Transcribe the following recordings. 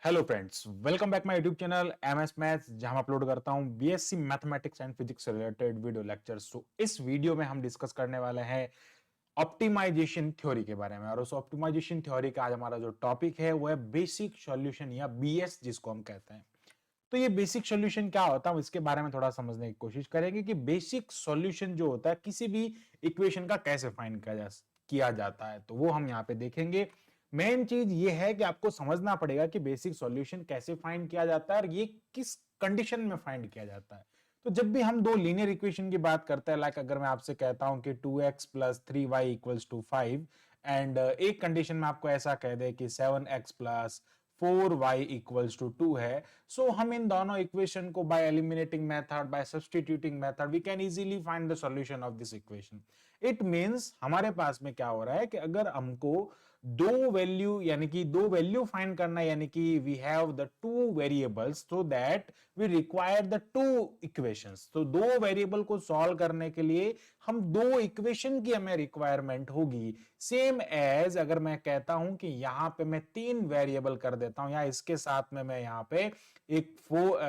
Hello friends, welcome back my YouTube channel MS maths, जहां मैं upload करता हूं बीएससी मैथमेटिक्स एंड फिजिक्स से रिलेटेड वीडियो लेक्चर्स। तो इस वीडियो में हम डिस्कस करने वाले हैं ऑप्टिमाइजेशन थ्योरी के बारे में। और उस ऑप्टिमाइजेशन थ्योरी का आज हमारा जो टॉपिक है वो है बेसिक सॉल्यूशन या बीएस जिसको हम कहते हैं। तो ये बेसिक सॉल्यूशन क्या होता है इसके बारे में थोड़ा समझने की कोशिश करेंगे कि बेसिक सॉल्यूशन जो होता है किसी भी इक्वेशन का कैसे फाइंड किया जाता है। तो वो हम यहाँ पे देखेंगे। मेन चीज ये है कि आपको समझना पड़ेगा कि बेसिक सॉल्यूशन कैसे फाइंड किया जाता है और ये किस कंडीशन में फाइंड किया जाता है। तो जब भी हम दो लीनियर इक्वेशन की बात करते हैं, लाइक अगर मैं आपसे कहता हूं कि 2x plus 3y equals to 5 and एक कंडीशन में आपको ऐसा कह दे कि 7x plus 4y equals to 2 है, सो हम इन दोनों इक्वेशन को by eliminating method, by substituting method, we can easily find the solution of this equation. It means हमारे पास में क्या हो रहा है कि अगर हमको दो वैल्यू फाइंड करना है, यानी कि we have the two variables, so that we require the two equations. तो दो वेरिएबल को सॉल्व करने के लिए हम दो इक्वेशन की हमें रिक्वायरमेंट होगी। सेम एज अगर मैं कहता हूं कि यहां पे मैं तीन वेरिएबल कर देता हूं, या इसके साथ में मैं यहां पे एक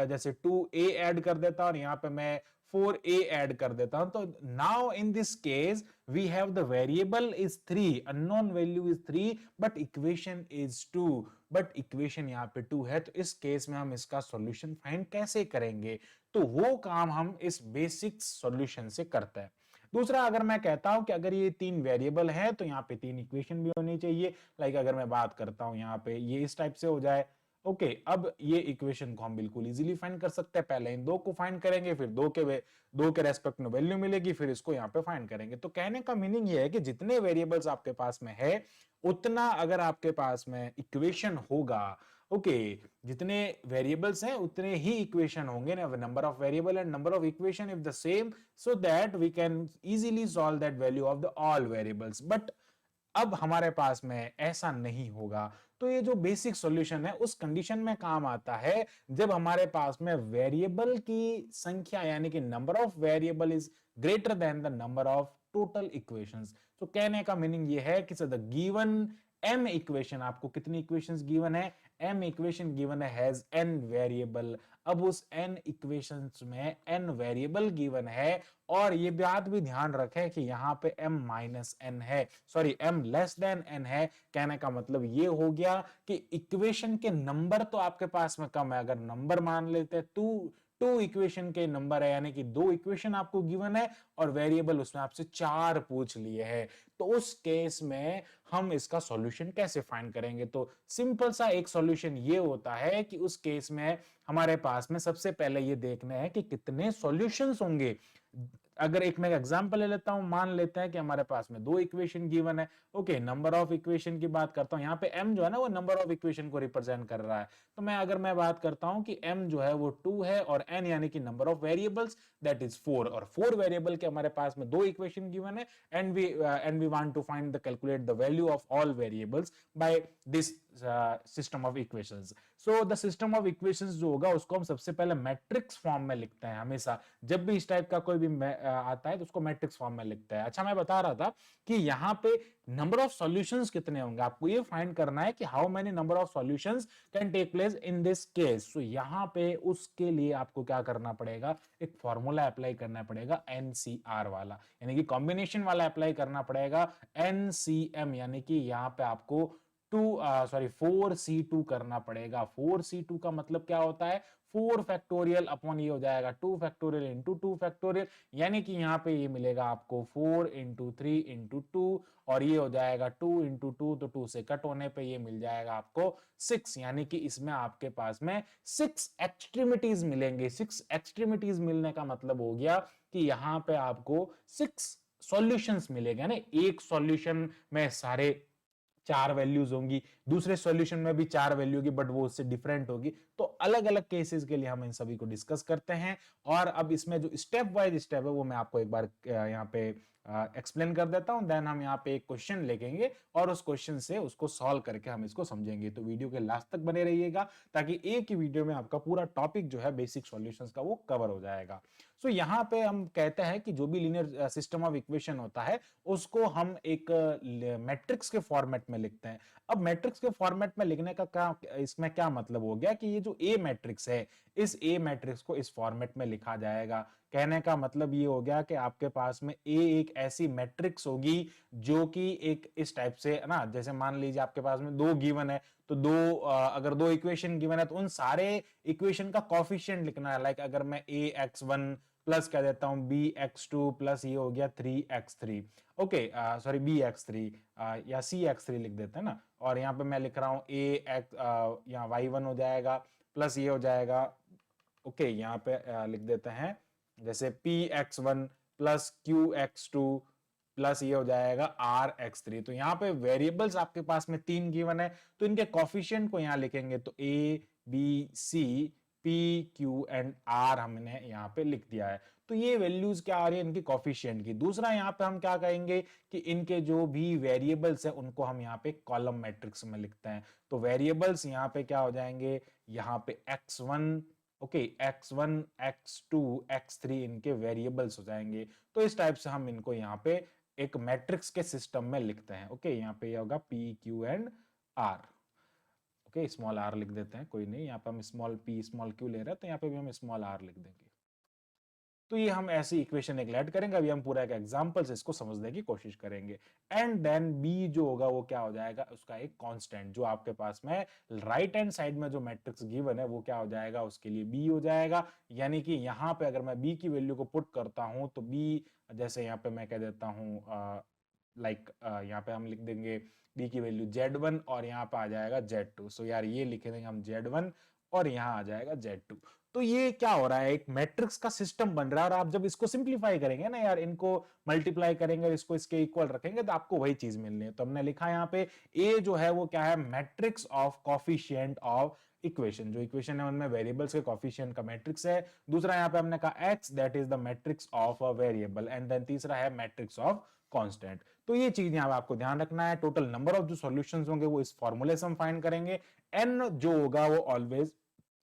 जैसे 2a ऐड कर देता हूं और यहां पे मैं 4a ऐड कर देता हूं। तो now in this case we have the variable is 3, unknown value is 3, but equation is 2। But equation यहां पे 2 है, तो इस केस में हम इसका सॉल्यूशन फाइंड कैसे करेंगे? तो वो काम हम इस बेसिक सॉल्यूशन से करते हैं। दूसरा, अगर मैं कहता हूं कि अगर ये तीन वेरिएबल है तो यहाँ पे तीन इक्वेशन भी होनी चाहिए। लाइक अगर मैं बात करता हूं यहाँ पे ये इस टाइप से हो जाए। ओके, अब ये इक्वेशन को हम बिल्कुल इजीली फाइंड कर सकते हैं। पहले इन दो को फाइंड करेंगे, फिर दो के रेस्पेक्ट में वैल्यू मिलेगी, फिर इसको यहाँ पे फाइंड करेंगे। तो कहने का मीनिंग ये है कि जितने वेरिएबल्स आपके पास में है उतना अगर आपके पास में इक्वेशन होगा, ओके, जितने वेरिएबल्स हैं उतने ही इक्वेशन होंगे ना। Number of variable and number of equation if the same, so that we can easily solve that value of the all variables. But अब हमारे पास में ऐसा नहीं होगा। तो ये जो बेसिक सॉल्यूशन है उस कंडीशन में काम आता है जब हमारे पास में वेरिएबल की संख्या, यानी कि number of variable is greater than the number of total equations. तो कहने का मीनिंग ये है कि द गिवन m इक्वेशन, आपको कितनी इक्वेशंस गिवन है? m इक्वेशन गिवन है हैज n वेरिएबल। अब उस n इक्वेशंस में n वेरिएबल गिवन है, और ये बात भी ध्यान रखें कि यहां पे m माइनस n है, sorry m less than n है। कहने का मतलब ये हो गया कि इक्वेशन के नंबर तो आपके पास में कम है। अगर नंबर मान लेते हैं टू इक्वेशन के नंबर है, यानी कि दो इक्वेशन आपको गिवन है और वेरिएबल उसमें आपसे चार पूछ लिए हैं, तो उस केस में हम इसका सॉल्यूशन कैसे फाइंड करेंगे? तो सिंपल सा एक सॉल्यूशन ये होता है कि उस केस में हमारे पास में सबसे पहले ये देखना है कि कितने सॉल्यूशंस होंगे। अगर एक मैं एग्जांपल ले लेता हूं, मान लेते हैं कि हमारे पास में दो इक्वेशन गिवन है। ओके, नंबर ऑफ इक्वेशन की बात करता हूं, यहां पे m जो है ना वो नंबर ऑफ इक्वेशन को रिप्रेजेंट कर रहा है। तो मैं बात करता हूं कि m जो है वो 2 है और n यानी कि number of variables that is 4, और 4 वेरिएबल के हमारे पास में दो इक्वेशन गिवन है and we want to find the calculate the value of all variables by this system of equations. So the system of equations जो होगा उसको हम सबसे पहले मैट्रिक्स फॉर्म में लिखते हैं। हमेशा जब भी इस टाइप का कोई भी आता है तो उसको मैट्रिक्स फॉर्म में लिखते हैं। अच्छा, मैं बता रहा था कि यहां पे नंबर ऑफ सॉल्यूशंस कितने होंगे, आपको ये फाइंड करना है कि how many number of solutions can take place in this case. So यहां पे उसके लिए आपको क्या करना पड़ेगा, एक फॉर्मूला अप्लाई करना पड़ेगा एनसीआर वाला, यानी कि कॉम्बिनेशन वाला अप्लाई करना पड़ेगा। एनसीएम यानी कि यहां पे आपको 4C2 करना पड़ेगा। 4C2 का मतलब क्या होता है? 4 फैक्टोरियल अपॉन ये हो जाएगा 2 फैक्टोरियल इंटू 2 फैक्टोरियल, यानी कि यहां पे ये मिलेगा आपको 4 इंटू 3 इंटू 2, और ये हो जाएगा 2 इंटू 2, तो 2 से कट होने पे ये मिल जाएगा आपको 6, यानी कि इसमें आपके पास में 6 एक्सट्रीमिटीज मिलेंगे। 6 एक्सट्रीमिटीज मिलने का मतलब हो गया कि यहां पे आपको 6 सॉल्यूशंस मिलेगा ना। एक सॉल्यूशन में सारे चार वैल्यूज होंगी, दूसरे सॉल्यूशन में भी चार वैल्यू होगी, बट वो उससे डिफरेंट होगी। तो अलग अलग केसेस के लिए हम इन सभी को डिस्कस करते हैं। और अब इसमें जो स्टेप वाइज स्टेप है वो मैं आपको एक बार यहाँ पे एक्सप्लेन कर देता हूं। देन हम यहाँ पे एक क्वेश्चन लेंगे और उस क्वेश्चन से उसको सॉल्व करके हम इसको समझेंगे। तो वीडियो के लास्ट तक बने रहिएगा ताकि एक ही वीडियो में आपका पूरा टॉपिक जो है बेसिक सॉल्यूशंस का वो कवर हो जाएगा। सो यहाँ पे हम कहते हैं कि जो भी लीनियर सिस्टम ऑफ इक्वेशन होता है उसको हम एक मैट्रिक्स के फॉर्मेट में लिखते हैं। अब मैट्रिक्स के फॉर्मेट में लिखने का क्या इसमें क्या मतलब हो गया कि ये जो ए मैट्रिक्स है इस ए मैट्रिक्स को इस फॉर्मेट में लिखा जाएगा। कहने का मतलब ये हो गया कि आपके पास में ए एक ऐसी मैट्रिक्स होगी जो कि एक इस टाइप से ना, जैसे मान लीजिए आपके पास में दो गिवन है तो अगर दो इक्वेशन गिवन है तो उन सारे इक्वेशन का कॉफिशिएंट लिखना है। लाइक अगर मैं ए एक्स वन प्लस कह देता हूं बी एक्स टू प्लस ये हो गया three X three, okay sorry B X three या सी एक्स थ्री लिख देते हैं ना, और यहाँ पे मैं लिख रहा हूँ ए एक्स यहाँ वाई वन हो जाएगा प्लस ये हो जाएगा, ओके यहाँ पे लिख देते हैं जैसे P x one plus Q x two plus ये हो जाएगा आर एक्स थ्री। तो यहाँ पे वेरिएबल्स आपके पास में तीन गिवन है तो इनके कॉफिशिएंट को यहाँ लिखेंगे तो A B C P Q and R हमने यहाँ पे लिख दिया है। तो ये वैल्यूज क्या आ रही है इनकी कॉफिशिएंट की। दूसरा यहाँ पे हम क्या कहेंगे कि इनके जो भी वेरिएबल्स है उनको हम यहाँ पे कॉलम मैट्रिक्स में लिखते हैं। तो वेरिएबल्स यहाँ पे क्या हो जाएंगे, यहाँ पे x1 okay x1 x2 x3 इनके वेरिएबल्स हो जाएंगे। तो इस टाइप से हम इनको यहाँ पे एक मैट्रिक्स के सिस्टम में लिखते हैं। ओके यहाँ पे ये होगा P Q and R, okay small R लिख देते हैं, कोई नहीं, यहाँ पे हम स्मॉल पी स्मॉल क्यू ले रहे हैं तो यहाँ पे भी हम स्मॉल आर लिख देंगे। तो ये हम ऐसी इक्वेशन एक लेट करेंगे। अभी हम पूरा एक एग्जांपल से इसको समझने की कोशिश करेंगे। एंड देन बी जो होगा वो क्या हो जाएगा, उसका एक कांस्टेंट जो आपके पास में राइट हैंड साइड में जो मैट्रिक्स गिवन है वो क्या हो जाएगा, उसके लिए बी हो जाएगा। यानी कि यहाँ पे अगर मैं बी की वैल्यू को पुट करता हूं तो बी जैसे यहाँ पे मैं कह देता हूँ लाइक यहाँ पे हम लिख देंगे बी की वैल्यू z1 और यहाँ पे आ जाएगा z2। सो यार ये लिखे देंगे हम z1 और यहाँ आ जाएगा z2। तो ये क्या हो रहा है, एक मैट्रिक्स का सिस्टम बन रहा है। और आप जब इसको सिंप्लीफाई करेंगे ना यार, इनको मल्टीप्लाई करेंगे, इसको इसके इक्वल रखेंगे तो आपको वही चीज मिलनी है। तो हमने लिखा यहाँ पे ए जो है वो क्या है, matrix of coefficient of equation. जो इक्वेशन है उनमें वेरिएबल्स के कॉफिशिएंट का मैट्रिक्स है। दूसरा यहाँ पे हमने कहा x that is the matrix of a variable and then तीसरा है मैट्रिक्स ऑफ कांस्टेंट। तो ये चीज यहाँ आपको ध्यान रखना है। टोटल नंबर ऑफ जो सॉल्यूशंस होंगे वो इस फॉर्मूले से हम फाइंड करेंगे। n जो होगा वो ऑलवेज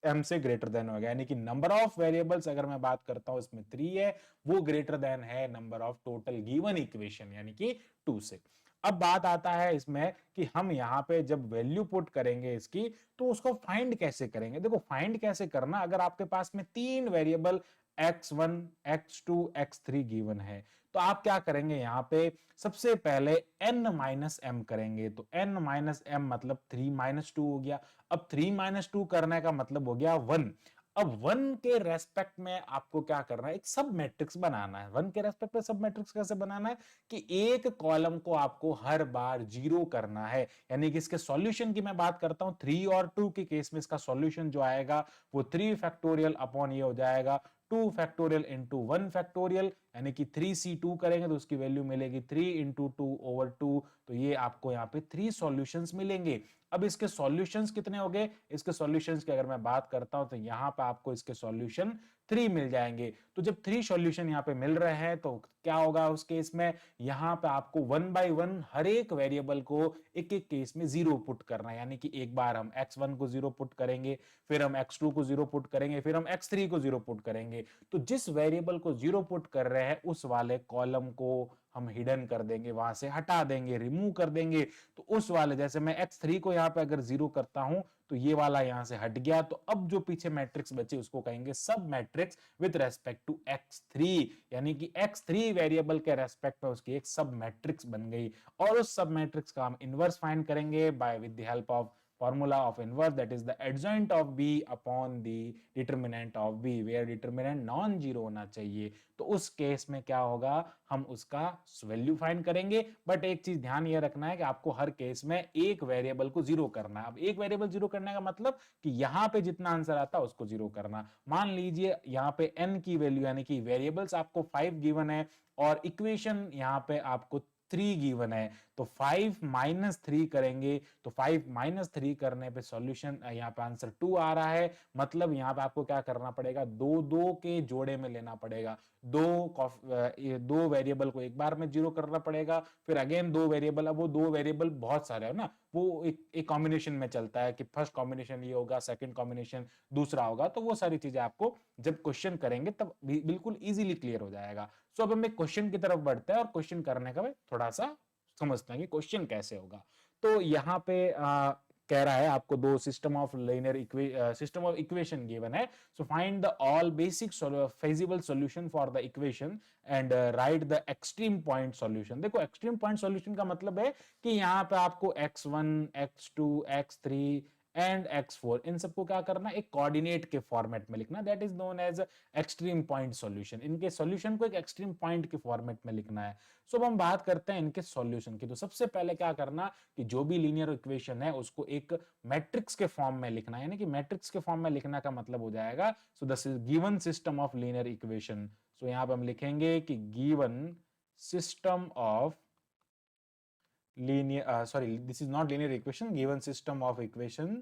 m से ग्रेटर देन होगा, यानी कि नंबर ऑफ वेरिएबल्स अगर मैं बात करता हूं इसमें 3 है, वो ग्रेटर देन है number of total given equation यानी कि 2 से। अब बात आता है इसमें कि हम यहाँ पे जब वैल्यू पुट करेंगे इसकी तो उसको फाइंड कैसे करेंगे। देखो फाइंड कैसे करना, अगर आपके पास में तीन variable x1 x2 x3 given है तो आप क्या करेंगे, यहाँ पे सबसे पहले n माइनस एम करेंगे। तो n माइनस एम मतलब 3 माइनस 2 हो गया। अब 3 माइनस 2 करने का मतलब हो गया 1। अब 1 के रेस्पेक्ट में आपको क्या करना है, एक सब मैट्रिक्स बनाना है। 1 के रेस्पेक्ट में सब मैट्रिक्स कैसे बनाना है कि एक कॉलम को आपको हर बार जीरो करना है। यानी कि इसके सॉल्यूशन की मैं बात करता हूं 3 और 2 के केस में इसका सॉल्यूशन जो आएगा वो 3 फैक्टोरियल अपॉन ये हो जाएगा 2 फैक्टोरियल इंटू 1 फैक्टोरियल, यानी कि 3c2 करेंगे तो उसकी वैल्यू मिलेगी 3 इंटू 2 ओवर 2। तो ये आपको यहाँ पे 3 सॉल्यूशंस मिलेंगे। अब इसके सॉल्यूशंस कितने हो गए, इसके सॉल्यूशंस की अगर मैं बात करता हूं तो यहाँ पे आपको इसके सॉल्यूशन 3 मिल जाएंगे। तो जब 3 सॉल्यूशन यहाँ पे मिल रहे हैं तो क्या होगा उस केस में, यहाँ पे आपको 1 बाय 1 हर एक वेरिएबल को एक एक केस में जीरो पुट करना है। यानी कि एक बार हम x1 को जीरो पुट करेंगे, फिर हम x2 को जीरो पुट करेंगे, फिर हम x3 को जीरो पुट करेंगे। तो जिस वेरिएबल को जीरो पुट कर रहे हैं उस वाले कॉलम को हम हिडन कर देंगे, वहां से हटा देंगे, रिमूव कर देंगे। तो उस वाले जैसे मैं x3 को यहाँ पे अगर जीरो करता हूं तो ये वाला यहां से हट गया। तो अब जो पीछे मैट्रिक्स बचे उसको कहेंगे सब matrix with respect to x3, यानी कि x3 वेरिएबल के रेस्पेक्ट में उसकी एक सब मैट्रिक्स बन गई। और उस सब मैट्रिक्स का हम इनवर्स फाइंड करेंगे by with the help of formula of inverse, that is the adjoint of b upon the determinant of b, where determinant non zero होना चाहिए। तो उस केस में क्या होगा, हम उसका वैल्यू फाइंड करेंगे। बट एक चीज ध्यान ये रखना है कि आपको हर केस में एक वेरिएबल को जीरो करना है। अब एक वेरिएबल जीरो करने का मतलब कि यहाँ पे जितना आंसर आता है उसको जीरो करना। मान लीजिए यहाँ पे n की वैल्यू यानी कि वेरिएबल्स आपको 5 गिवन है और इक्वेशन यहाँ पे आपको 3 गिवन है। तो 5 माइनस 3 करेंगे तो 5 माइनस 3 करने पे सॉल्यूशन यहाँ पे आंसर 2 आ रहा है। मतलब यहाँ पे आपको क्या करना पड़ेगा, दो दो के जोड़े में लेना पड़ेगा। दो वेरिएबल को एक बार में जीरो करना पड़ेगा, फिर अगेन दो वेरिएबल। अब वो दो वेरिएबल बहुत सारे है ना, वो एक कॉम्बिनेशन में चलता है कि फर्स्ट कॉम्बिनेशन ये होगा, सेकंड कॉम्बिनेशन दूसरा होगा। तो वो सारी चीजें आपको जब क्वेश्चन करेंगे तब बिल्कुल इजीली क्लियर हो जाएगा। सो अब हम एक क्वेश्चन की तरफ बढ़ते हैं और क्वेश्चन करने का थोड़ा सा समझते हैं कि क्वेश्चन कैसे होगा। तो यहाँ पे कह रहा है आपको दो सिस्टम ऑफ इक्वेशन गिवन है। So find the all basic feasible solution for the equation and right the extreme point solution. देखो एक्सट्रीम पॉइंट सॉल्यूशन का मतलब है कि यहाँ पे आपको x1 x2 x3 and x4 इन सबको क्या करना है, एक कोऑर्डिनेट के फॉर्मेट में लिखना, that is known as extreme point solution. इनके सॉल्यूशन को एक एक्सट्रीम पॉइंट के फॉर्मेट में लिखना है। सो अब हम बात करते हैं इनके सॉल्यूशन की। तो सबसे पहले क्या करना कि जो भी लीनियर इक्वेशन है उसको एक मैट्रिक्स के फॉर्म में लिखना है, यानी कि मैट्रिक्स के फॉर्म में लिखना का मतलब हो जाएगा so this is given system of linear equation. So यहां पे हम लिखेंगे कि given system of linear, sorry this is not linear equation, given system of equation.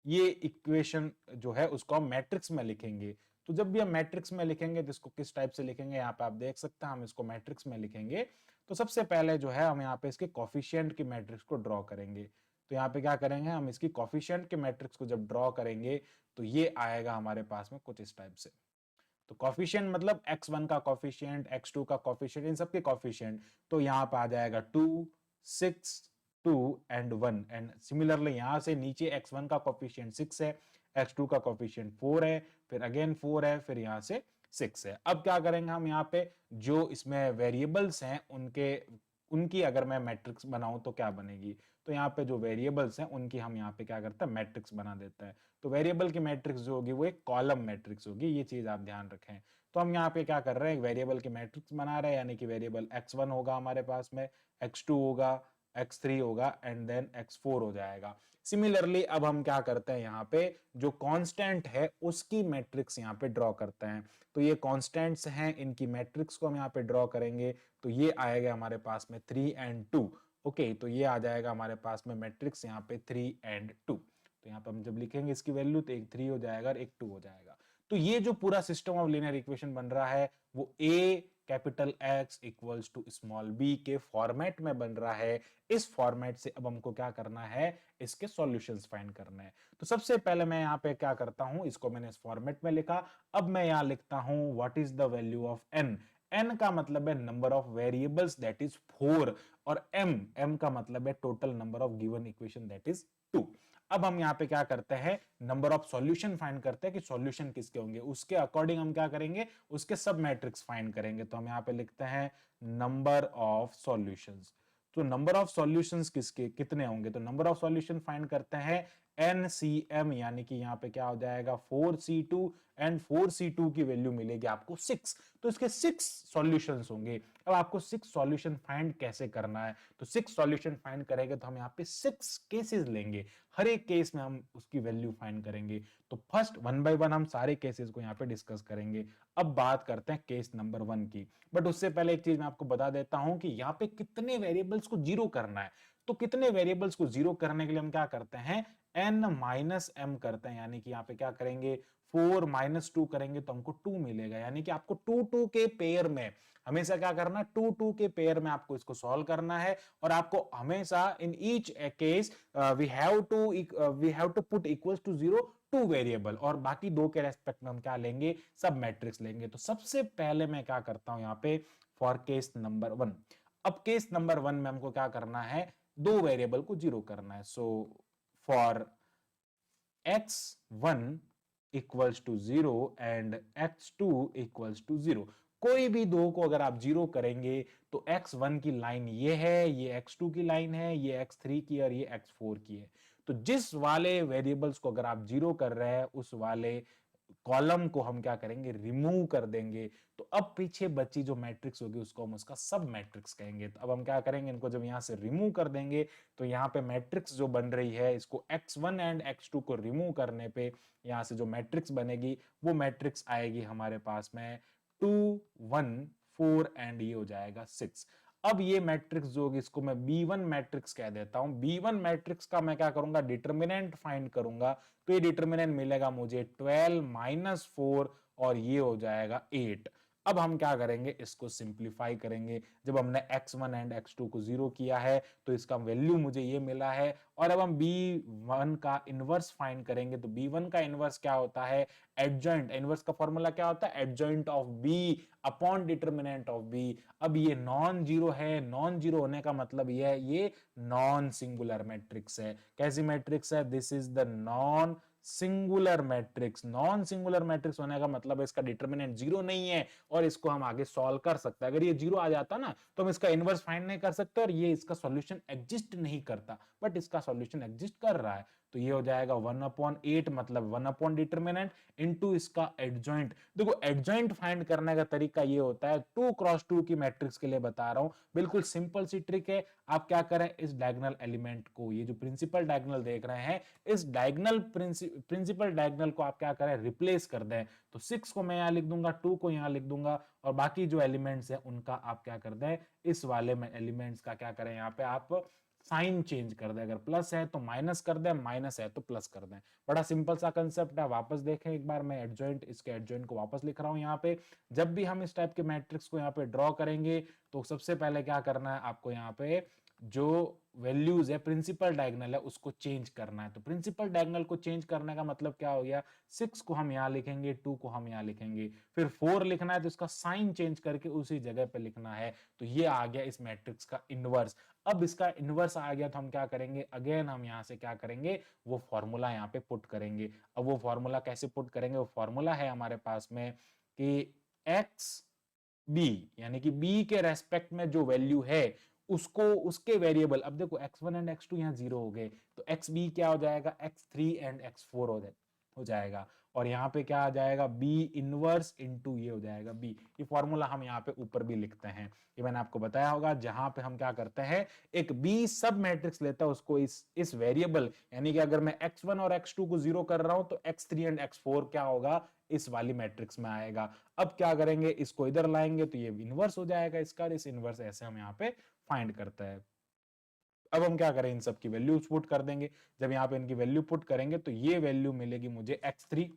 ये इक्वेशन जो है उसको हम मैट्रिक्स में लिखेंगे। तो जब भी हम मैट्रिक्स में लिखेंगे तो इसको किस टाइप से लिखेंगे, यहाँ पे आप देख सकते हैं हम इसको मैट्रिक्स में लिखेंगे। तो सबसे पहले जो है हम यहाँ पे इसके कॉफिशिएंट की मैट्रिक्स को ड्रॉ करेंगे। तो यहाँ पे क्या करेंगे, हम इसकी कॉफिशिएंट के मैट्रिक्स को जब ड्रॉ करेंगे तो ये आएगा हमारे पास में कुछ इस टाइप से। तो कॉफिशिएंट मतलब x1 का कॉफिशिएंट, x2 का कॉफिशिएंट, इन सबके कॉफिशिएंट। तो यहाँ पे आ जाएगा 2 6 2 एंड 1। एंड सिमिलरली यहाँ से नीचे x1 का कॉफिशिएंट 6 है, x2 का कॉफिशिएंट 4 है, फिर अगेन 4 है, फिर यहाँ से 6 है। अब क्या करेंगे हम, यहाँ पे जो इसमें वेरिएबल्स हैं उनकी अगर मैं मैट्रिक्स बनाऊं तो क्या बनेगी। तो यहाँ पे जो वेरिएबल्स हैं उनकी हम यहाँ पे क्या करते हैं, मैट्रिक्स बना देता है। तो वेरिएबल की मैट्रिक्स जो होगी वो एक कॉलम मैट्रिक्स होगी, ये चीज आप ध्यान रखें। तो हम यहाँ पे क्या कर रहे हैं, वेरिएबल की मैट्रिक्स बना रहे हैं, यानी कि वेरिएबल x1 होगा हमारे पास में, x2 होगा, x3 होगा एंड देन x4 हो जाएगा। सिमिलरली अब हम क्या करते हैं, यहाँ पे जो कांस्टेंट है उसकी मैट्रिक्स यहाँ पे ड्रॉ करते हैं। तो ये कांस्टेंट्स हैं, इनकी मैट्रिक्स को हम यहाँ पे ड्रॉ करेंगे। तो ये आएगा हमारे पास में 3 एंड 2। ओके, तो ये आ जाएगा हमारे पास में मैट्रिक्स यहाँ पे 3 एंड 2। तो यहाँ पे हम जब लिखेंगे इसकी वैल्यू तो एक 3 हो जाएगा और एक 2 हो जाएगा। तो ये जो पूरा सिस्टम ऑफ लीनियर इक्वेशन बन रहा है वो a capital X equals to small b के फॉर्मेट में बन रहा है। इस फॉर्मेट से अब हमको क्या करना है, इसके सॉल्यूशंस फाइंड करना है। तो सबसे पहले मैं यहाँ पे क्या करता हूं, इसको मैंने इस फॉर्मेट में लिखा। अब मैं यहाँ लिखता हूं what is the value of n। n का मतलब है number of variables that is 4, और m का मतलब है total number of given equation that is 2। अब हम यहाँ पे क्या करते हैं, नंबर ऑफ सॉल्यूशन फाइंड करते हैं कि सॉल्यूशन किसके होंगे, उसके अकॉर्डिंग हम क्या करेंगे, उसके सब मैट्रिक्स फाइंड करेंगे। तो हम यहाँ पे लिखते हैं नंबर ऑफ सॉल्यूशंस। तो नंबर ऑफ सॉल्यूशंस किसके कितने होंगे, तो नंबर ऑफ सॉल्यूशन फाइंड करते हैं NCM, यानी कि यहाँ पे क्या हो जाएगा 4C2 एंड 4C2 की वैल्यू मिलेगी आपको 6। तो इसके 6 सॉल्यूशंस होंगे। अब आपको 6 सॉल्यूशन फाइंड कैसे करना है, तो 6 सॉल्यूशन फाइंड करेंगे तो हम यहाँ पे 6 केसेस लेंगे, हर एक केस में हम उसकी वैल्यू फाइंड करेंगे। तो फर्स्ट 1 बाय 1 हम सारे केसेस को यहाँ पे डिस्कस करेंगे। अब बात करते हैं केस नंबर 1 की, बट उससे पहले एक चीज मैं आपको बता देता हूं कि यहाँ पे कितने वेरिएबल्स को जीरो करना है। तो कितने वेरिएबल्स को जीरो करने के लिए हम क्या करते हैं, n माइनस m करते हैं, यानी कि यहाँ पे क्या करेंगे 4 माइनस 2 करेंगे तो हमको 2 मिलेगा। यानी कि आपको 2 2 के पेयर में हमेशा क्या करना है, 2 2 के पेयर में आपको इसको सॉल्व करना है। और आपको हमेशा in each case we have to put equals to 0 two variable, और बाकी दो के रेस्पेक्ट में हम क्या लेंगे, सब मैट्रिक्स लेंगे। तो सबसे पहले मैं क्या करता हूं यहाँ पे फॉर केस नंबर 1। अब केस नंबर 1 में हमको क्या करना है, दो वेरिएबल को जीरो करना है। So for x1 equals to 0 and x2 equals to 0, कोई भी दो को अगर आप जीरो करेंगे तो x1 की लाइन ये है, ये x2 की लाइन है, ये x3 की और ये x4 की है। तो जिस वाले वेरिएबल्स को अगर आप जीरो कर रहे हैं उस वाले कॉलम को हम क्या करेंगे, रिमूव कर देंगे। तो अब पीछे बची जो मैट्रिक्स होगी उसको हम उसका सब मैट्रिक्स कहेंगे। तो अब हम क्या करेंगे, इनको जब यहां से रिमूव कर देंगे तो यहाँ पे मैट्रिक्स जो बन रही है, इसको x1 एंड x2 को रिमूव करने पे यहाँ से जो मैट्रिक्स बनेगी वो मैट्रिक्स आएगी हमारे पास में 2 1 4 एंड ये हो जाएगा 6। अब ये मैट्रिक्स जो होगी इसको मैं B1 मैट्रिक्स कह देता हूं। B1 मैट्रिक्स का मैं क्या करूंगा, डिटर्मिनेंट फाइंड करूंगा। तो ये डिटर्मिनेंट मिलेगा मुझे 12 माइनस 4 और ये हो जाएगा 8। अब हम क्या करेंगे, इसको सिंप्लीफाई करेंगे। जब हमने x1 एंड x2 को 0 किया है तो इसका वैल्यू मुझे ये मिला है। और अब हम B1 का इनवर्स फाइंड करेंगे। तो B1 का इनवर्स क्या होता है, एडजॉइंट। इनवर्स का फॉर्मूला क्या होता है, adjoint of B upon determinant of B। अब ये नॉन जीरो है, नॉन जीरो होने का मतलब ये है ये नॉन सिंगुलर मैट्रिक्स है। कैसी मैट्रिक्स है, this is the non singular matrix. Non singular matrix होने का मतलब है इसका डिटर्मिनेंट जीरो नहीं है और इसको हम आगे सॉल्व कर सकते हैं। अगर ये जीरो आ जाता ना तो हम इसका इनवर्स फाइंड नहीं कर सकते और ये इसका सॉल्यूशन एग्जिस्ट नहीं करता, बट इसका सॉल्यूशन एग्जिस्ट कर रहा है। तो ये हो जाएगा 1/8 मतलब 1 डिटर्मिनेंट इनटू इसका एडजॉइंट। देखो एडजॉइंट फाइंड करने का तरीका ये होता है, 2x2 की मैट्रिक्स के लिए बता रहा हूं, बिल्कुल सिंपल सी ट्रिक है। आप क्या करें, इस डायगोनल एलिमेंट को, ये जो प्रिंसिपल डायगोनल देख रहे हैं, इस डायगोनल प्रिंसिपल डायगोनल को आप क्या करें, रिप्लेस कर दें। तो 6 को मैं यहां लिख दूंगा, 2 को यहां लिख दूंगा और बाकी जो एलिमेंट्स है उनका आप क्या कर दें, इस वाले में एलिमेंट्स का क्या करें, यहाँ पे आप साइन चेंज कर दें। अगर प्लस है तो माइनस कर दें, माइनस है तो प्लस कर दें। बड़ा सिंपल सा कंसेप्ट है। वापस देखें एक बार, मैं एडजॉइंट, इसके एडजॉइंट को वापस लिख रहा हूं यहाँ पे। जब भी हम इस टाइप के मैट्रिक्स को यहाँ पे ड्रॉ करेंगे तो सबसे पहले क्या करना है आपको, यहाँ पे जो वैल्यूज है प्रिंसिपल डायगोनल है उसको चेंज करना है। तो प्रिंसिपल डायगोनल को चेंज करने का मतलब क्या हो गया, 6 को हम यहाँ लिखेंगे, 2 को हम यहाँ लिखेंगे, फिर 4 लिखना है तो इसका साइन चेंज करके उसी जगह पे लिखना है। तो ये आ गया इस मैट्रिक्स का इनवर्स। अब इसका इनवर्स आ गया तो हम क्या करेंगे, अगेन हम यहाँ से क्या करेंगे, वो फॉर्मूला यहाँ पे पुट करेंगे। अब वो फॉर्मूला कैसे पुट करेंगे, वो फॉर्मूला है हमारे पास में कि एक्स बी, यानी कि बी के रेस्पेक्ट में जो वैल्यू है उसको, उसके वेरिएबल, अब देखो x1 एंड x2 यहाँ जीरो हो गए तो एक्स बी क्या हो जाएगा, x3 एंड x4 हो जाएगा। और यहाँ पे क्या आ जाएगा, b इनवर्स इनटू ये हो जाएगा b। ये फॉर्मूला हम यहाँ पे ऊपर भी लिखते हैं, ये मैंने आपको बताया होगा। जहां पे हम क्या करते हैं, एक b सब मैट्रिक्स लेता है, उसको इस वेरिएबल, यानी कि अगर मैं x1 और x2 को जीरो कर रहा हूं तो x3 एंड x4 क्या होगा, इस वाली मैट्रिक्स में आएगा। अब क्या करेंगे, इसको इधर लाएंगे तो ये इनवर्स हो जाएगा इसका, इस इनवर्स ऐसे हम यहाँ पे फाइंड करता है। अब हम क्या करें, इन सब की वैल्यूज पुट कर देंगे। जब यहाँ पे इनकी वैल्यू पुट करेंगे तो ये वैल्यू मिलेगी मुझे x3।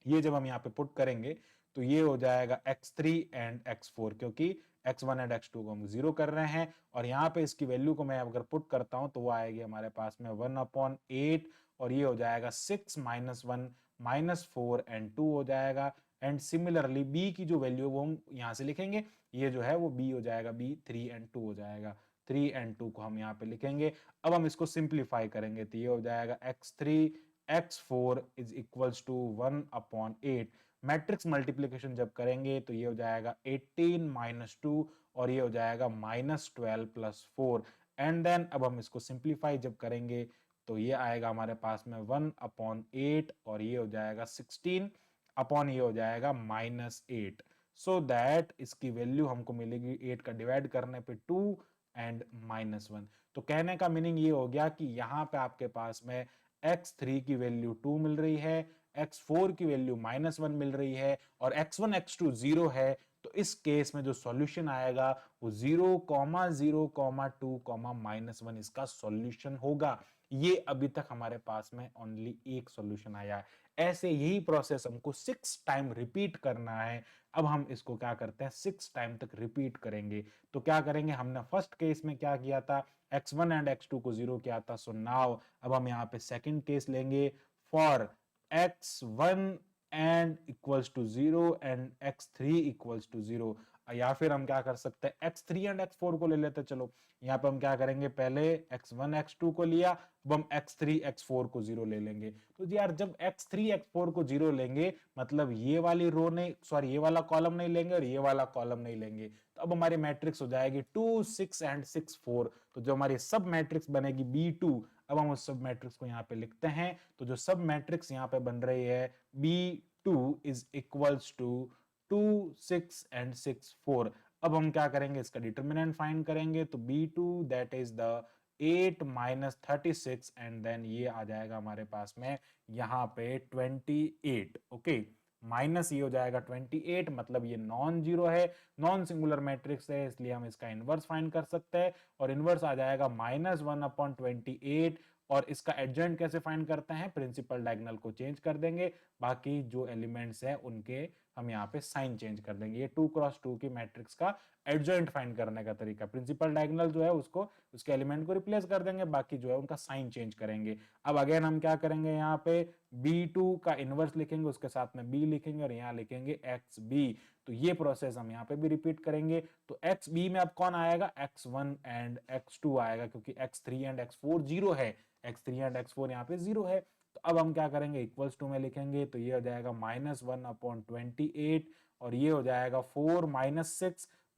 ये जब हम यहाँ पे पुट करेंगे तो ये हो जाएगा x3 एंड x4, क्योंकि x1 एंड x2 को हम जीरो कर रहे हैं। और यहाँ पे इसकी वैल्यू को मैं अगर पुट करता हूं तो वो आएगी हमारे पास में 1/8 और ये हो जाएगा 6 माइनस 1 माइनस 4 एंड 2 हो जाएगा। एंड सिमिलरली b की जो वैल्यू वो हम यहाँ से लिखेंगे, ये जो है वो b हो जाएगा, b 3 एंड 2 हो जाएगा। 3 एंड 2 को हम यहाँ पे लिखेंगे। अब हम इसको सिंप्लीफाई करेंगे तो ये हो जाएगा x3 x4 is equals to 1/8। Matrix multiplication जब करेंगे तो ये हो जाएगा 18 माइनस 2 और ये हो जाएगा माइनस 12 प्लस 4। एंड देन अब हम इसको सिंप्लीफाई जब करेंगे तो ये आएगा हमारे पास में 1/8 और ये हो जाएगा 16 अपॉन ये हो जाएगा -8। सो दैट इसकी वैल्यू हमको मिलेगी 8 का डिवाइड करने पे 2 एंड -1। तो कहने का मीनिंग ये हो गया कि यहाँ पे आपके पास में x3 की वैल्यू 2 मिल रही है, x4 की वैल्यू -1 मिल रही है और x1 x2 0 है। तो इस केस में जो सॉल्यूशन आएगा वो 0,0,2, -1 इसका सॉल्यूशन होगा। ये अभी तक हमारे पास में ओनली एक सॉल्यूशन आया है। ऐसे यही प्रोसेस हमको 6 टाइम रिपीट करना है। अब हम इसको क्या करते हैं, 6 टाइम तक रिपीट करेंगे। तो क्या करेंगे, हमने फर्स्ट केस में क्या किया था, x1 एंड x2 को जीरो किया था। सो नाउ अब हम यहाँ पे सेकंड केस लेंगे, for x1 and equals to 0 and x3 equals to 0। या फिर हम क्या कर सकते हैं, x3 एंड x4 को ले लेते हैं। चलो यहाँ पे हम क्या करेंगे, पहले x1 x2 को लिया, अब हम x3 x4 को 0 ले लेंगे। तो यार जब x3 x4 को 0 लेंगे मतलब ये वाली रो नहीं, सॉरी ये वाला कॉलम नहीं लेंगे और ये वाला कॉलम नहीं लेंगे। तो अब हमारी मैट्रिक्स हो जाएगी 2 6 एंड 6 4। तो जो हमारी सब मैट्रिक्स बनेगी B2। अब हम उस सब मैट्रिक्स को यहाँ पे लिखते हैं। तो जो सब मैट्रिक्स यहाँ पे बन रही है B2 is equals to 2 6 and 6 4। अब हम क्या करेंगे, इसका डिटर्मिनेंट फाइंड करेंगे। तो B2 that is the 8 minus 36 and then ये आ जाएगा हमारे पास में यहाँ पे 28। ओके, माइनस ये हो जाएगा 28, मतलब ये नॉन जीरो है, नॉन सिंगुलर मैट्रिक्स है, इसलिए हम इसका इनवर्स फाइंड कर सकते हैं और इनवर्स आ जाएगा -1/28। और इसका एडजॉइंट कैसे फाइंड करते हैं, प्रिंसिपल डायगोनल को चेंज कर देंगे, बाकी जो एलिमेंट्स हैं उनके हम यहाँ पे साइन चेंज कर देंगे। ये 2x2 की मैट्रिक्स का एडजॉइंट फाइंड करने का तरीका, प्रिंसिपल डायगोनल जो है उसको उसके एलिमेंट को रिप्लेस कर देंगे, बाकी जो है उनका साइन चेंज करेंगे। अब अगेन हम क्या करेंगे, यहाँ पे b2 का इनवर्स लिखेंगे, उसके साथ में b लिखेंगे और यहाँ लिखेंगे xb। तो ये प्रोसेस हम यहाँ पे भी रिपीट करेंगे। तो xb में अब कौन आएगा, x1 एंड x2 आएगा, क्योंकि x3 एंड x4 जीरो है, x3 एंड x4 यहाँ पे जीरो है। तो अब हम क्या करेंगे, इक्वल्स टू में लिखेंगे, तो ये हो जाएगा -1/28 और ये हो जाएगा 4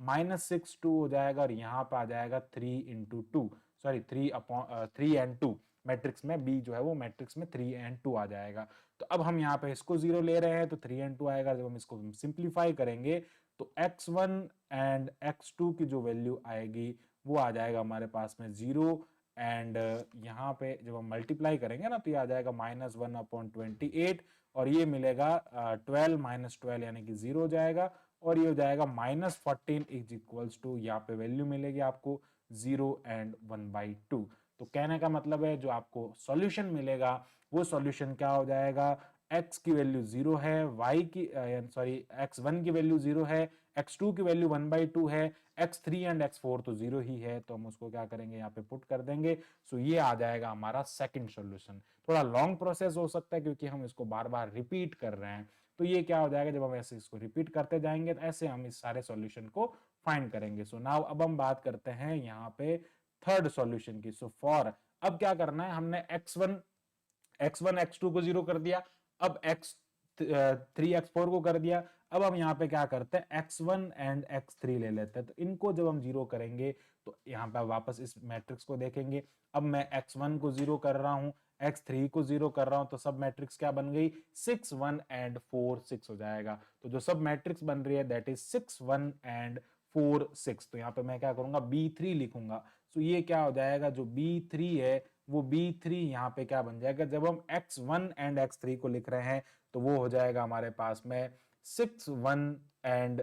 -6 2 हो जाएगा और यहाँ पे आ जाएगा 3 × 2, सॉरी 3 एंड 2, मैट्रिक्स में b जो है वो मैट्रिक्स में 3 एंड 2 आ जाएगा। तो अब हम यहाँ पे इसको 0 ले रहे हैं तो 3 एंड 2 आएगा। जब हम इसको सिंप्लीफाई करेंगे तो x1 एंड x2 की जो वैल्यू आएगी वो आ जाएगा हमारे पास में 0 एंड यहाँ पे जब हम मल्टीप्लाई करेंगे ना तो ये आ जाएगा -1/28 और ये मिलेगा 12 - 12 यानी कि 0 हो जाएगा और ये हो जाएगा -14 इज इक्वल्स टू, यहाँ पे वैल्यू मिलेगी आपको 0 एंड 1/2। तो कहने का मतलब है जो आपको सॉल्यूशन मिलेगा वो सॉल्यूशन क्या हो जाएगा, x की वैल्यू 0 है, y की सॉरी x1 की वैल्यू 0 है, x2 की वैल्यू 1/2 है, x3 एंड x4 तो 0 ही है, तो हम उसको क्या करेंगे यहाँ पे पुट कर देंगे। सो ये आ जाएगा हमारा सेकंड सॉल्यूशन। थोड़ा लॉन्ग प्रोसेस हो सकता है क्योंकि हम इसको बार बार रिपीट कर रहे हैं। तो ये क्या हो जाएगा, जब हम ऐसे इसको रिपीट करते जाएंगे तो ऐसे हम इस सारे सॉल्यूशन को फाइंड करेंगे। सो नाउ अब हम बात करते हैं यहाँ पे थर्ड सॉल्यूशन की। सो फॉर, अब क्या करना है, हमने x1 x2 को 0 कर दिया, अब x3 x4 को कर दिया। अब हम यहाँ पे क्या करते हैं, x1 एंड x3 ले लेते हैं। तो इनको जब हम 0 करेंगे तो यहाँ पे वापस इस मैट्रिक्स को देखेंगे। अब मैं x1 को 0 कर रहा हूँ, x3 को 0 कर रहा हूं, तो सब मैट्रिक्स क्या बन गई, 6 1 एंड 4 6 हो जाएगा। तो जो सब मैट्रिक्स बन रही है दैट इज 6 1 एंड 4 6। तो यहाँ पे मैं क्या करूंगा, b3 लिखूंगा। तो ये क्या हो जाएगा, जो b3 है वो b3 यहाँ पे क्या बन जाएगा, जब हम x1 एंड x3 को लिख रहे हैं तो वो हो जाएगा हमारे पास में 6 1 एंड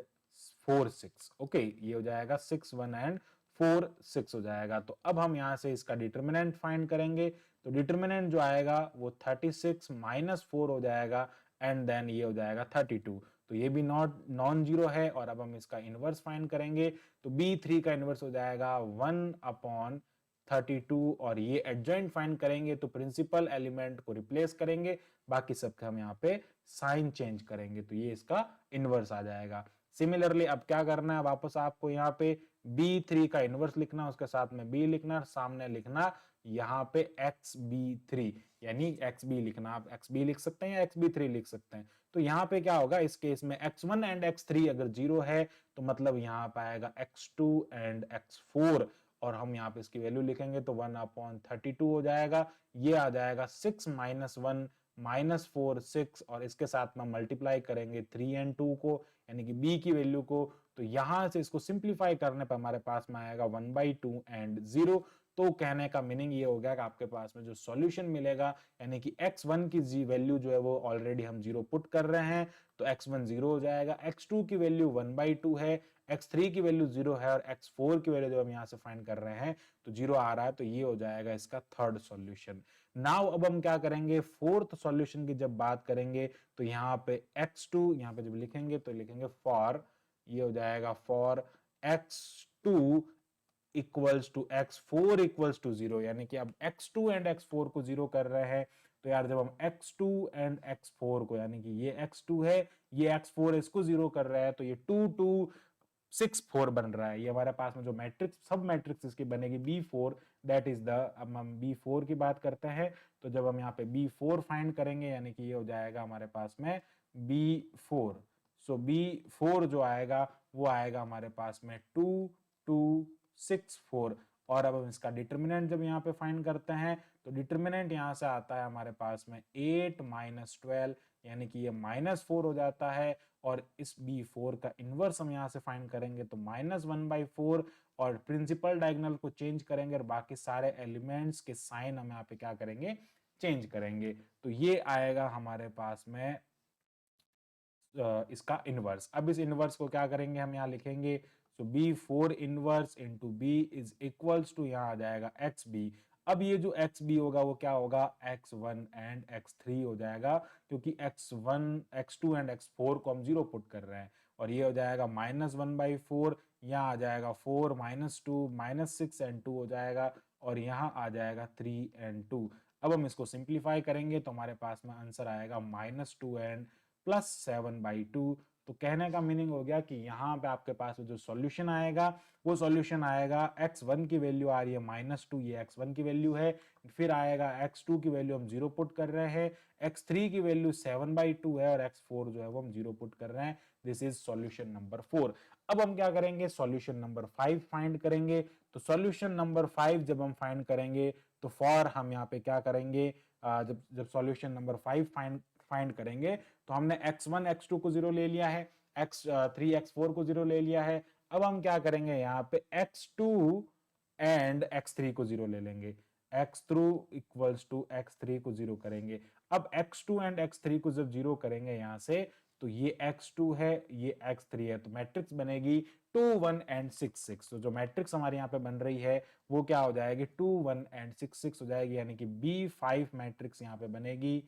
4 6। ओके, ये हो जाएगा 6 1 एंड 4 6 हो जाएगा। तो अब हम यहाँ से इसका डिटर्मिनेंट फाइंड करेंगे। तो डिटर्मिनेंट जो आएगा वो 36 - 4 हो जाएगा एंड देन ये हो जाएगा 32। तो ये भी नॉन जीरो है। और अब हम इसका इनवर्स फाइंड करेंगे तो b3 का इनवर्स हो जाएगा 1/32 और ये एडजॉइंट फाइंड करेंगे तो प्रिंसिपल एलिमेंट को रिप्लेस करेंगे, बाकी सबके हम यहाँ पे साइन चेंज करेंगे तो ये इसका इनवर्स आ जाएगा। सिमिलरली अब क्या करना है, वापस आपको यहाँ पे b3 का इनवर्स लिखना, उसके साथ में b लिखना, सामने लिखना यहाँ पे xb3 यानी xb लिखना। आप xb लिख सकते हैं या xb3 लिख सकते हैं। तो यहाँ पे क्या होगा, इस केस में x1 एंड x3 अगर 0 है तो मतलब यहाँ पे आएगा x2 एंड x4 और हम यहाँ पे इसकी वैल्यू लिखेंगे तो 1/32 हो जाएगा। ये आ जाएगा 6 - 1 -4 6 और इसके साथ में मल्टीप्लाई करेंगे 3 एंड 2 को यानी कि b की वैल्यू को। तो यहां से इसको सिंप्लीफाई करने पर हमारे पास में आएगा 1/2 एंड 0। तो कहने का मीनिंग ये हो गया कि आपके पास में जो सॉल्यूशन मिलेगा यानी कि x1 की वैल्यू जो है वो ऑलरेडी हम 0 पुट कर रहे हैं तो x1 0 हो जाएगा, x2 की वैल्यू 1/2 है, x3 की वैल्यू 0 है और x4 की वैल्यू जो हम यहाँ से फाइंड कर रहे हैं तो 0 आ रहा है। तो ये हो जाएगा इसका थर्ड सॉल्यूशन। नाउ अब हम क्या करेंगे, फोर्थ सॉल्यूशन की जब बात करेंगे तो यहाँ पे x2 यहाँ पे जब लिखेंगे तो लिखेंगे फॉर, ये हो जाएगा for x2 equals to x4 equals to 0 यानी कि अब x2 एंड x4 को 0 कर रहे हैं। तो यार जब हम x2 एंड x4 को यानी कि ये x2 है ये x4 इसको 0 कर रहा है तो ये 2 2 6 4 बन रहा है। ये हमारे पास में जो मैट्रिक्स सब मैट्रिक्स इसकी बनेगी b4 दैट इज द, अब हम b4 की बात करते हैं तो जब हम यहाँ पे b4 फाइंड करेंगे यानी कि ये हो जाएगा हमारे पास में b4। सो b4 जो आएगा वो आएगा हमारे पास में 2 2 6 4 और अब हम इसका डिटर्मिनेंट जब यहाँ पे फाइंड करते हैं तो डिटर्मिनेंट यहाँ से आता है हमारे पास में 8 - 12 यानी कि ये -4 हो जाता है और इस b4 का इनवर्स हम यहाँ से फाइंड करेंगे तो -1/4 और प्रिंसिपल डायगोनल को चेंज करेंगे और बाकी सारे एलिमेंट्स के साइन हम यहाँ पे क्या करेंगे, चेंज करेंगे। तो ये आएगा हमारे पास में इसका इनवर्स। अब इस इनवर्स को क्या करेंगे, हम यहाँ लिखेंगे, so b4 inverse into b is equals to, यहाँ आ जाएगा xb। अब ये जो xb होगा वो क्या होगा, x1 एंड x3 हो जाएगा, क्योंकि x1 x2 एंड x4 को हम 0 पुट कर रहे हैं। और ये हो जाएगा -1/4, यहाँ आ जाएगा 4 -2 -6 एंड 2 हो जाएगा, और यहाँ आ जाएगा 3 एंड 2। अब हम इसको सिंप्लीफाई करेंगे तो हमारे पास में आंसर आएगा -2 एंड +7/2। तो कहने का मीनिंग हो गया कि यहाँ पे आपके पास जो सॉल्यूशन आएगा वो सॉल्यूशन आएगा, x1 की वैल्यू आ रही है -2, ये x1 की वैल्यू है, फिर आएगा x2 की वैल्यू हम 0 पुट कर रहे हैं, x3 की वैल्यू 7/2 है, और x4 जो है वो हम 0 पुट कर रहे हैं। This is solution number 4। अब हम क्या करेंगे, सॉल्यूशन नंबर 5 फाइंड करेंगे। तो सॉल्यूशन नंबर 5 जब हम फाइंड करेंगे तो फॉर हम यहाँ पे क्या करेंगे, जब सॉल्यूशन नंबर 5 फाइंड करेंगे तो हमने x1 x2 को 0 ले लिया है, x3 x4 को 0 ले लिया है। अब हम क्या करेंगे, यहाँ पे x2 एंड x3 को 0 ले लेंगे, x2 इक्वल्स टू x3 को 0 करेंगे। अब x2 एंड x3 को जब 0 करेंगे यहाँ से, तो ये x2 है, ये x3 है, तो मैट्रिक्स बनेगी 2 1 एंड 6 6। तो जो मैट्रिक्स हमारे यहाँ पे बन रही है वो क्या हो जाएगी, 2 1 एंड 6 6 हो जाएगी, यानी कि B5 मैट्रिक्स यहाँ पे बनेगी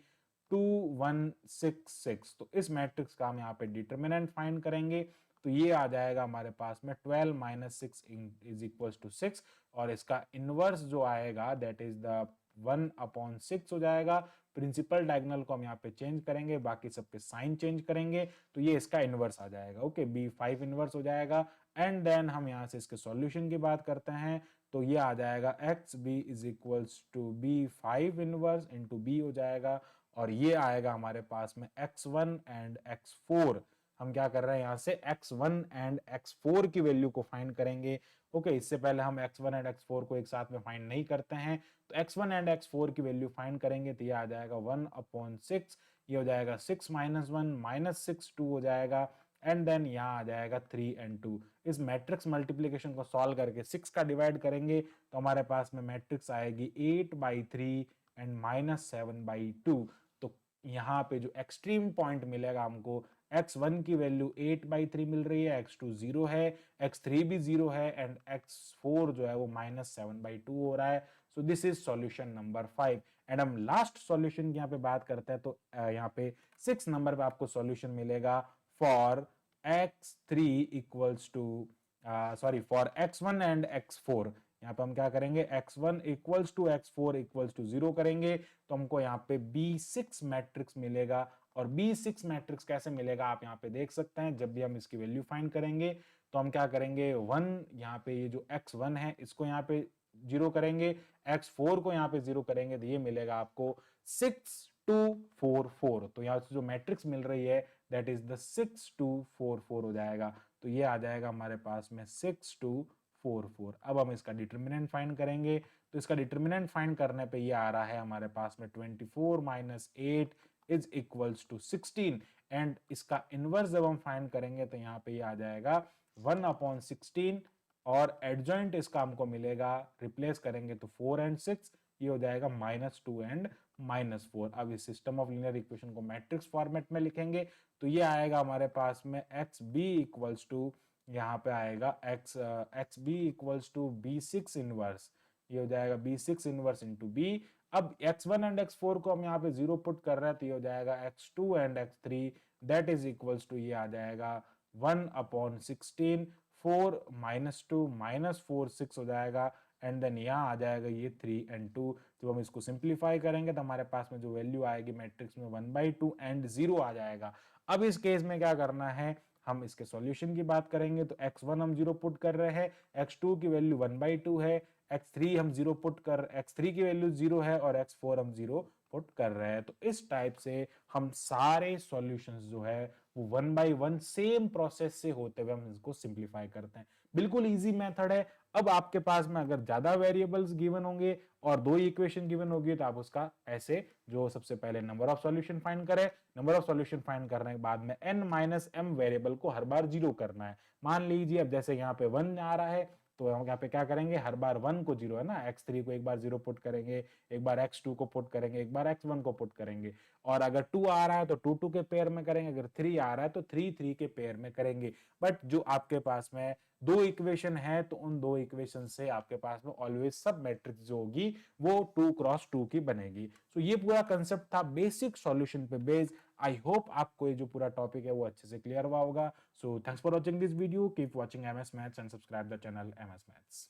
2 1 6 6। तो इस मैट्रिक्स का हम यहाँ पे डिटर्मिनेंट फाइंड करेंगे, तो ये आ जाएगा हमारे पास में 12 - 6 इज इक्वल्स टू 6, और इसका इनवर्स जो आएगा दैट इज द 1/6 हो जाएगा। प्रिंसिपल डायगोनल को हम यहाँ पे चेंज करेंगे, बाकी सबके साइन चेंज करेंगे, तो ये इसका इनवर्स आ जाएगा। ओके, B5 इनवर्स हो जाएगा। एंड देन हम यहाँ से इसके सॉल्यूशन की बात करते हैं, तो ये आ जाएगा XB is equals to B5 inverse into B हो जाएगा, और ये आएगा हमारे पास में x1 एंड x4। हम क्या कर रहे हैं, यहाँ से x1 एंड x4 की वैल्यू को फाइंड करेंगे। ओके, इससे पहले हम x1 एंड x4 को एक साथ में फाइंड नहीं करते हैं, तो x1 एंड x4 की वैल्यू फाइंड करेंगे, तो ये आ जाएगा 1/6, ये हो जाएगा 6 - 1 -6 2 हो जाएगा, एंड देन यहाँ आ जाएगा 3 एंड 2। इस मैट्रिक्स मल्टीप्लिकेशन को सॉल्व करके 6 का डिवाइड करेंगे तो हमारे पास में मैट्रिक्स आएगी 8/3 एंड -7/2। तो यहाँ पे जो एक्सट्रीम पॉइंट मिलेगा हमको, x1 की वैल्यू 8/3 मिल रही है, x2 0 है, x3 भी 0 है, एंड x4 जो है वो -7/2 हो रहा है। सो this is solution number 5। And हम लास्ट सॉल्यूशन की यहाँ पे बात करते हैं, तो यहाँ पे 6 नंबर पे आपको सॉल्यूशन मिलेगा for x3 equals to for x1 and x4। यहाँ पे हम क्या करेंगे, x1 equals to x4 equals to 0 करेंगे, तो हमको यहाँ पे B6 मैट्रिक्स मिलेगा। और B6 मैट्रिक्स कैसे मिलेगा आप यहाँ पे देख सकते हैं, जब भी हम इसकी वैल्यू फाइंड करेंगे तो हम क्या करेंगे, 1 यहाँ पे ये जो x1 है इसको यहाँ पे 0 करेंगे, x4 को यहाँ पे 0 करेंगे, तो ये मिलेगा आपको 6 2 4 4। तो यहाँ से जो मैट्रिक्स मिल रही है दैट इज द 6 2 4 4 हो जाएगा। तो ये आ जाएगा हमारे पास में 6 2 4 4। अब हम इसका डिटर्मिनेंट फाइंड करेंगे, तो इसका डिटर्मिनेंट फाइंड करने पे ये आ रहा है हमारे पास में 24 - 8 इज इक्वल्स टू 16। एंड इसका इनवर्स जब हम फाइंड करेंगे तो यहाँ पे ये आ जाएगा 1/16, और एडजॉइंट इसका हमको मिलेगा, रिप्लेस करेंगे तो 4 एंड 6, ये हो जाएगा -2 एंड -4। अब इस सिस्टम ऑफ लीनियर इक्वेशन को मैट्रिक्स फॉर्मेट में लिखेंगे, तो ये आएगा हमारे पास में XB इक्वल्स टू, यहाँ पे आएगा XB equals to B6 inverse, ये हो जाएगा B6 इनवर्स इंटू B। अब x1 एंड x4 को हम यहाँ पे 0 पुट कर रहे हैं, तो ये हो जाएगा x2 and x3 that is equals to, ये आ जाएगा 1/16, 4 - 2 -4 6 हो जाएगा, एंड देन यहाँ आ जाएगा ये 3 एंड 2। जब हम इसको सिंप्लीफाई करेंगे तो हमारे पास में जो वैल्यू आएगी मैट्रिक्स में 1/2 एंड 0 आ जाएगा। अब इस केस में क्या करना है, हम इसके सॉल्यूशन की बात करेंगे, तो x1 हम 0 पुट कर रहे हैं, x2 की वैल्यू 1/2 है, x3 हम 0 पुट कर, x3 की वैल्यू 0 है, और x4 हम 0 पुट कर रहे हैं। तो इस टाइप से हम सारे सॉल्यूशंस जो है वो 1 बाय 1 सेम प्रोसेस से होते हुए हम इसको सिंप्लीफाई करते हैं। बिल्कुल इजी मेथड है। अब आपके पास में अगर ज्यादा वेरिएबल्स गिवन होंगे और 2 इक्वेशन गिवन होगी, तो आप उसका ऐसे जो सबसे पहले नंबर ऑफ सॉल्यूशन फाइंड करें, नंबर ऑफ सॉल्यूशन फाइंड करने के बाद में n - m वेरिएबल को हर बार 0 करना है। मान लीजिए अब जैसे यहाँ पे 1 आ रहा है, तो हम यहाँ पे क्या करेंगे, हर बार 1 को 0 है ना, x3 को एक बार 0 पुट करेंगे, एक बार x2 को पुट करेंगे, एक बार x1 को पुट करेंगे, और अगर 2 आ रहा है तो 2 2 के पेयर में करेंगे, अगर 3 आ रहा है तो 3 3 के पेयर में करेंगे। बट जो आपके पास में दो इक्वेशन है तो उन दो इक्वेशन से आपके पास में ऑलवेज सब मैट्रिक्स जो होगी वो 2 क्रॉस 2 की बनेगी। सो ये पूरा कंसेप्ट था बेसिक सॉल्यूशन पे बेस्ड। आई होप आपको ये जो पूरा टॉपिक है वो अच्छे से क्लियर हुआ होगा। So thanks for watching this video, keep watching MS maths and subscribe the channel MS maths.